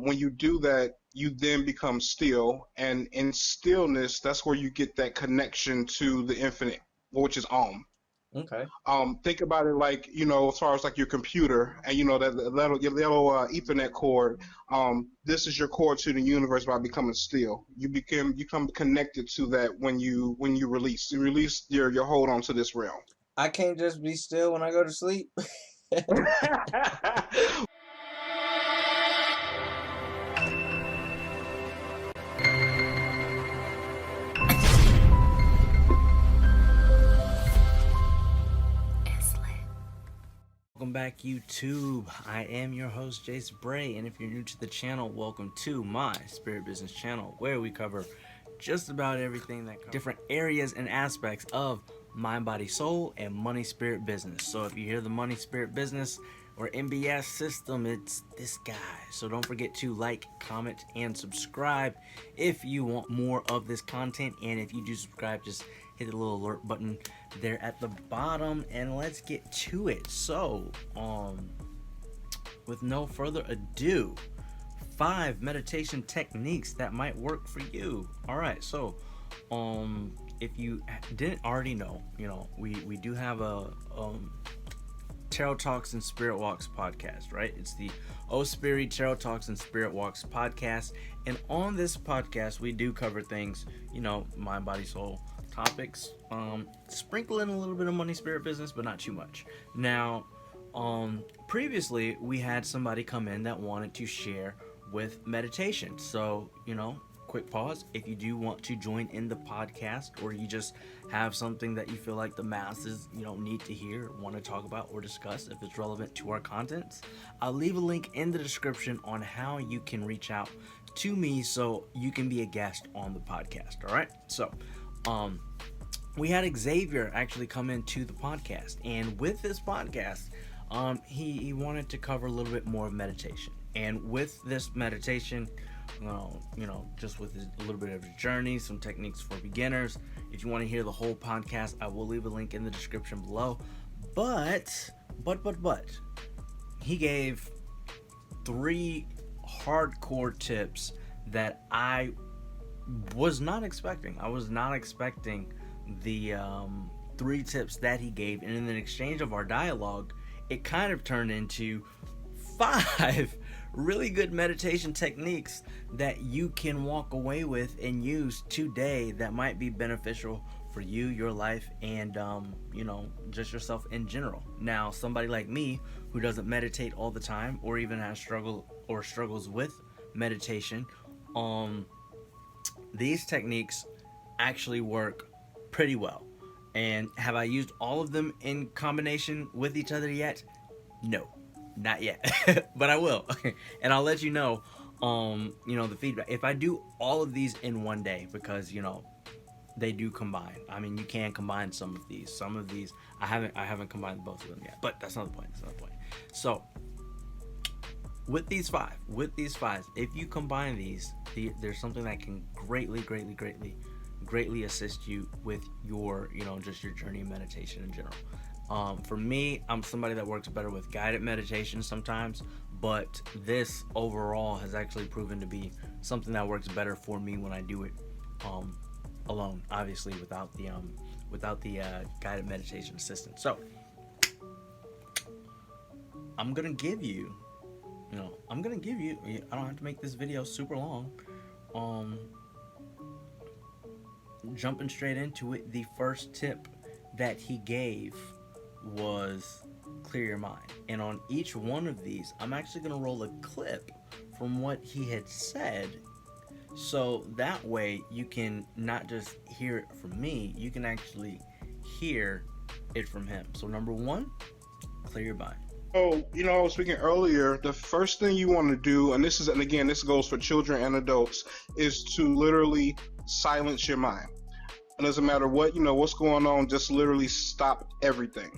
When you do that, you then become still, and in stillness, that's where you get that connection to the infinite, which is Om. Okay. Think about it like, as far as like your computer, and your little Ethernet cord. This is your cord to the universe by becoming still. You become connected to that when you release your hold on to this realm. I can't just be still when I go to sleep. Welcome back, YouTube. I am your host, Jaes Breigh, and if you're new to the channel, welcome to my Spirit Business channel, where we cover just about everything that covers different areas and aspects of mind, body, soul, and money, spirit, business. So if you hear the money, spirit, business, or MBS system, it's this guy. So don't forget to like, comment, and subscribe if you want more of this content. And if you do subscribe, just hit the little alert button there at the bottom, and let's get to it. So, with no further ado, 5 meditation techniques that might work for you. All right, so if you didn't already know, we do have a Tarot Talks and Spirit Walks podcast, right? It's the Ospirii Tarot Talks and Spirit Walks podcast, and on this podcast we do cover things, mind, body, soul topics, sprinkle in a little bit of money, spirit, business, but not too much. Now, previously we had somebody come in that wanted to share with meditation. So, quick pause. If you do want to join in the podcast, or you just have something that you feel like the masses, need to hear, want to talk about or discuss, if it's relevant to our contents, I'll leave a link in the description on how you can reach out to me so you can be a guest on the podcast. All right. So, we had Xavier actually come into the podcast, and with this podcast, he wanted to cover a little bit more of meditation. And with this meditation, just with a little bit of his journey, some techniques for beginners. If you want to hear the whole podcast, I will leave a link in the description below. But he gave 3 hardcore tips that I was not expecting. I was not expecting the 3 tips that he gave, and in the exchange of our dialogue, it kind of turned into 5 really good meditation techniques that you can walk away with and use today that might be beneficial for you, your life, and just yourself in general. Now, somebody like me who doesn't meditate all the time, or even has struggles with meditation, these techniques actually work pretty well. And have I used all of them in combination with each other yet? No, not yet. But I will. And I'll let you know, the feedback. If I do all of these in one day, because, they do combine. I mean, you can combine some of these. Some of these, I haven't combined both of them yet. But that's not the point. So, with these five, if you combine these, there's something that can greatly assist you with your, just your journey of meditation in general. For me, I'm somebody that works better with guided meditation sometimes, but this overall has actually proven to be something that works better for me when I do it alone, obviously without the guided meditation assistance. So I'm gonna give you, I don't have to make this video super long. Jumping straight into it, the first tip that he gave was clear your mind. And on each one of these, I'm actually going to roll a clip from what he had said, so that way you can not just hear it from me, you can actually hear it from him. So number 1, clear your mind. So, I was speaking earlier, the first thing you want to do, and this goes for children and adults, is to literally silence your mind. It doesn't matter what's going on, just literally stop everything.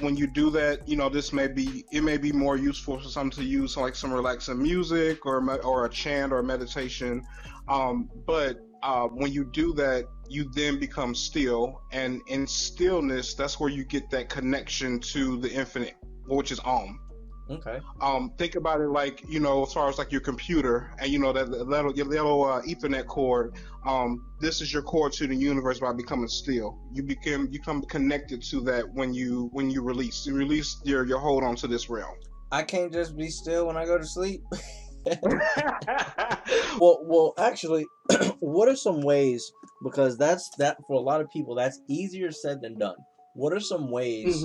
When you do that, it may be more useful for some to use like some relaxing music or a chant or a meditation. But when you do that, you then become still, and in stillness, that's where you get that connection to the infinite, which is Om. Okay. Think about it like, as far as like your computer, and that little your little Ethernet cord. This is your cord to the universe by becoming still. You become connected to that when you release your hold on to this realm. I can't just be still when I go to sleep. Well, actually, what are some ways? Because that for a lot of people, that's easier said than done. What are some ways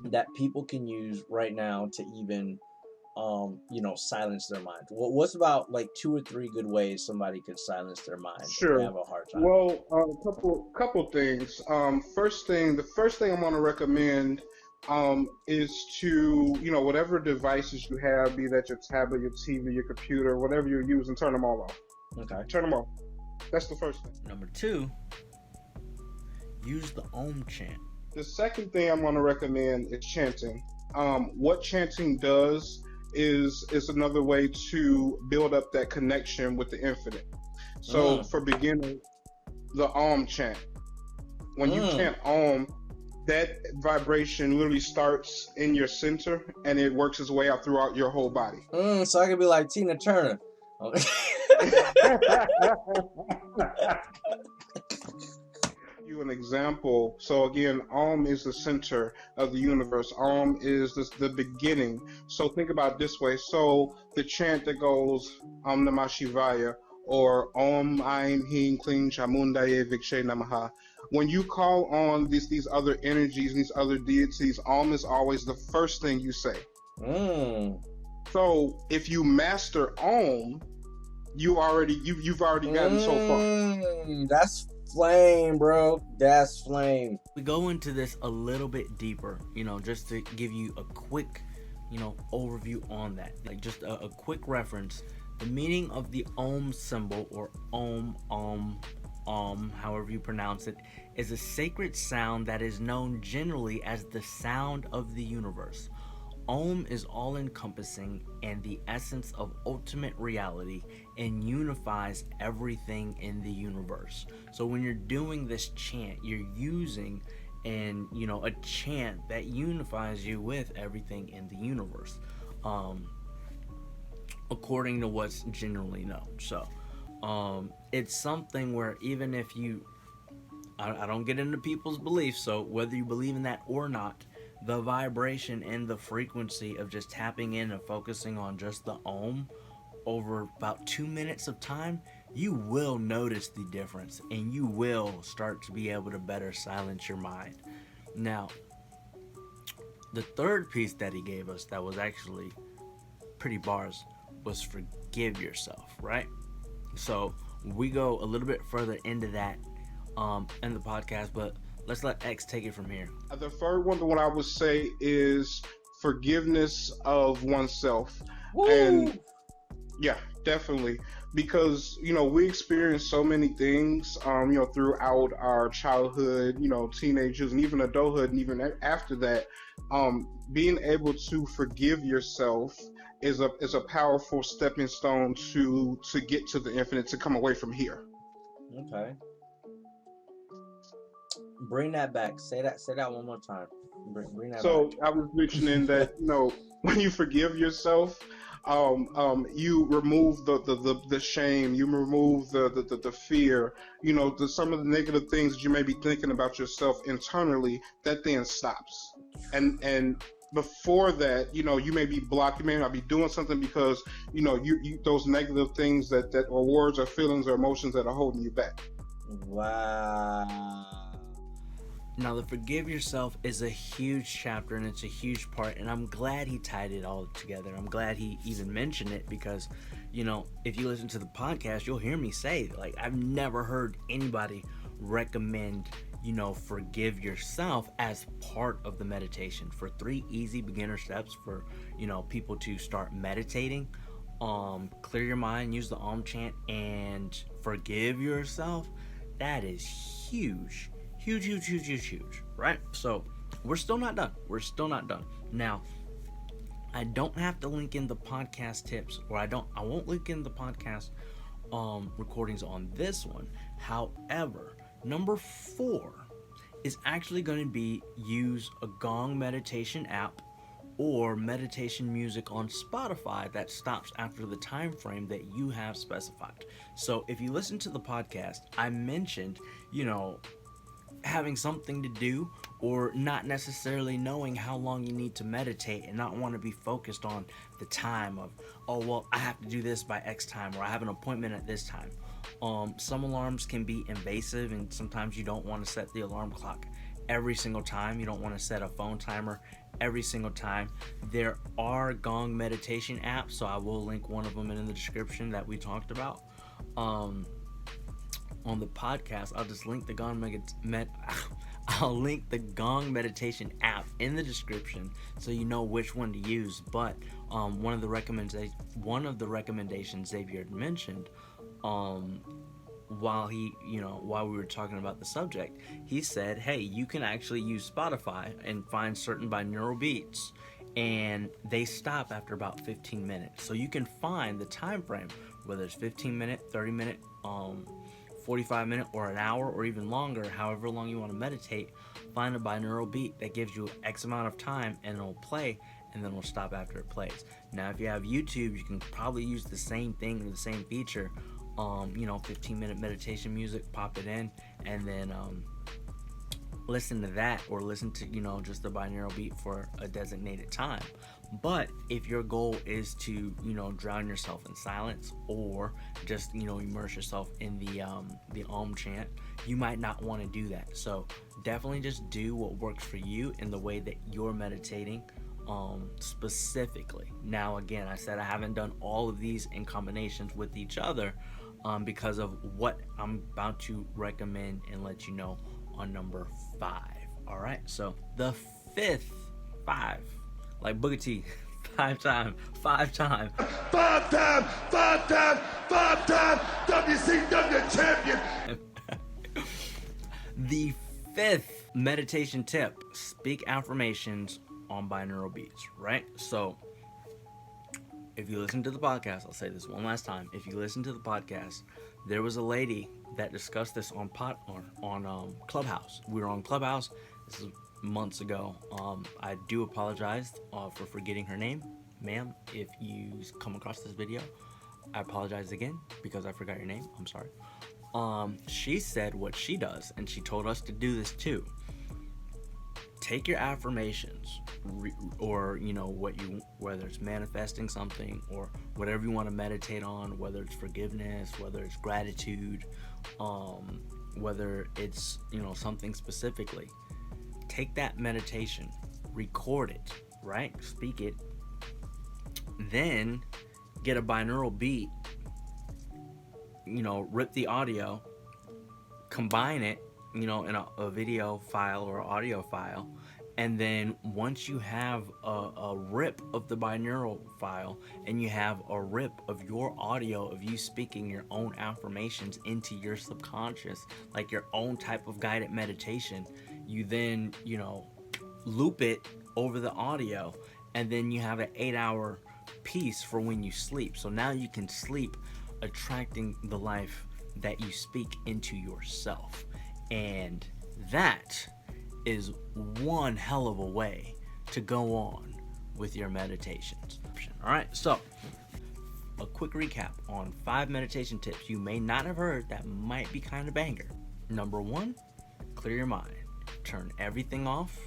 that people can use right now to even, silence their mind? What's about like 2 or 3 good ways somebody could silence their mind if they Sure. have a hard time? Well, couple things. The first thing I'm going to recommend is to, whatever devices you have, be that your tablet, your TV, your computer, whatever you're using, turn them all off. Okay. Turn them off. That's the first thing. Number 2, use the Om chant. The second thing I'm going to recommend is chanting. What chanting does is another way to build up that connection with the infinite. So for beginners, the Om chant. When you chant Om, that vibration literally starts in your center and it works its way out throughout your whole body. So I could be like Tina Turner. You an example. So again, Om is the center of the universe. Om is the beginning. So think about it this way. So the chant that goes Om Namah Shivaya or Om Aim Hing Kling Chamundaye Vikshe Namaha. When you call on these other energies, these other deities, Om is always the first thing you say. So if you master Om, you've already gotten so far. That's flame, bro. That's flame. We go into this a little bit deeper, just to give you a quick, overview on that. Like just a quick reference. The meaning of the Om symbol, or Om, however you pronounce it, is a sacred sound that is known generally as the sound of the universe. Om is all-encompassing and the essence of ultimate reality and unifies everything in the universe. So when you're doing this chant, you're using a chant that unifies you with everything in the universe, according to what's generally known. So it's something where even if I don't get into people's beliefs, so whether you believe in that or not, the vibration and the frequency of just tapping in and focusing on just the Om over about 2 minutes of time, you will notice the difference and you will start to be able to better silence your mind. Now, the third piece that he gave us that was actually pretty bars was forgive yourself, right? So we go a little bit further into that in the podcast, but let's let X take it from here. The third one, the one I would say, is forgiveness of oneself. Woo! And yeah, definitely, because we experience so many things throughout our childhood, teenagers, and even adulthood, and even after that. Being able to forgive yourself is a powerful stepping stone to get to the infinite, to come away from here. Okay. Bring that back. Say that one more time. Bring that back. I was mentioning that when you forgive yourself, you remove the shame, you remove the fear, some of the negative things that you may be thinking about yourself internally. That then stops, and before that, you may be blocked, you may not be doing something because you those negative things that or words or feelings or emotions that are holding you back. Wow. Now, the forgive yourself is a huge chapter and it's a huge part, and I'm glad he tied it all together. I'm glad he even mentioned it because, if you listen to the podcast, you'll hear me say, like, I've never heard anybody recommend, forgive yourself as part of the meditation. For 3 easy beginner steps for, people to start meditating, clear your mind, use the Om chant, and forgive yourself. That is huge. Huge, right? So we're still not done. Now, I don't have to link in the podcast tips, or I won't link in the podcast recordings on this one. However, number 4 is actually going to be use a Gong meditation app or meditation music on Spotify that stops after the time frame that you have specified. So if you listen to the podcast, I mentioned, having something to do, or not necessarily knowing how long you need to meditate and not want to be focused on the time of, oh well, I have to do this by X time, or I have an appointment at this time. Some alarms can be invasive, and sometimes you don't want to set the alarm clock every single time. You don't want to set a phone timer every single time. There are gong meditation apps, so I will link one of them in the description that we talked about. On the podcast, I'll just link the I'll link the Gong meditation app in the description so you know which one to use. But one of the recommendations Xavier had mentioned, while we were talking about the subject, he said, hey, you can actually use Spotify and find certain binaural beats, and they stop after about 15 minutes. So you can find the time frame, whether it's 15 minute, 30 minute, 45 minute, or an hour, or even longer, however long you want to meditate. Find a binaural beat that gives you X amount of time, and it'll play, and then it'll stop after it plays. Now, if you have YouTube, you can probably use the same thing or the same feature. 15-minute meditation music, pop it in, and then listen to that, or listen to just the binaural beat for a designated time. But if your goal is to drown yourself in silence, or just immerse yourself in the Om chant, you might not want to do that. So definitely just do what works for you in the way that you're meditating specifically. Now again, I said I haven't done all of these in combinations with each other because of what I'm about to recommend and let you know on number 5. All right, so the 5th, like Booker T, 5 time WCW champion. The 5th meditation tip: speak affirmations on binaural beats. Right? So if you listen to the podcast, I'll say this one last time. If you listen to the podcast, there was a lady that discussed this on Clubhouse. We were on Clubhouse. This is months ago. I do apologize for forgetting her name, ma'am. If you come across this video, I apologize again because I forgot your name. I'm sorry. She said what she does, and she told us to do this too. Take your affirmations, or whether it's manifesting something, or whatever you want to meditate on, whether it's forgiveness, whether it's gratitude, whether it's something specifically. Take that meditation, record it, right? Speak it, then get a binaural beat, rip the audio, combine it, in a video file or audio file, and then once you have a rip of the binaural file, and you have a rip of your audio of you speaking your own affirmations into your subconscious, like your own type of guided meditation, you then loop it over the audio, and then you have an 8-hour piece for when you sleep. So now you can sleep attracting the life that you speak into yourself. And that is one hell of a way to go on with your meditations. All right, so a quick recap on 5 meditation tips you may not have heard that might be kind of banger. Number 1, clear your mind. Turn everything off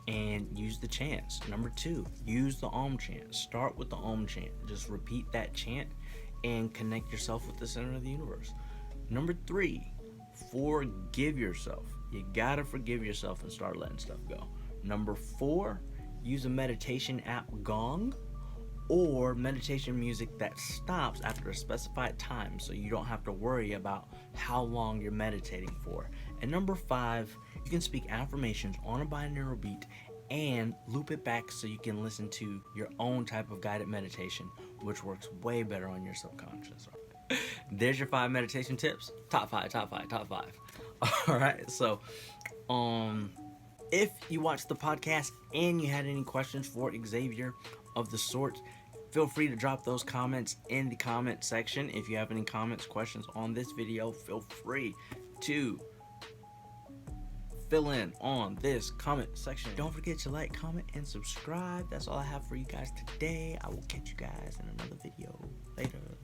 and use the chants. Number 2, use the Om chant. Start with the Om chant. Just repeat that chant and connect yourself with the center of the universe. Number 3, forgive yourself. You gotta forgive yourself and start letting stuff go. Number 4, use a meditation app, Gong, or meditation music that stops after a specified time, so you don't have to worry about how long you're meditating for. And number 5, you can speak affirmations on a binaural beat and loop it back so you can listen to your own type of guided meditation, which works way better on your subconscious. There's your 5 meditation tips. Top 5. All right, so if you watched the podcast and you had any questions for Xavier of the sort, feel free to drop those comments in the comment section. If you have any comments, questions on this video, feel free to fill in on this comment section. Don't forget to like, comment, and subscribe. That's all I have for you guys today. I will catch you guys in another video later.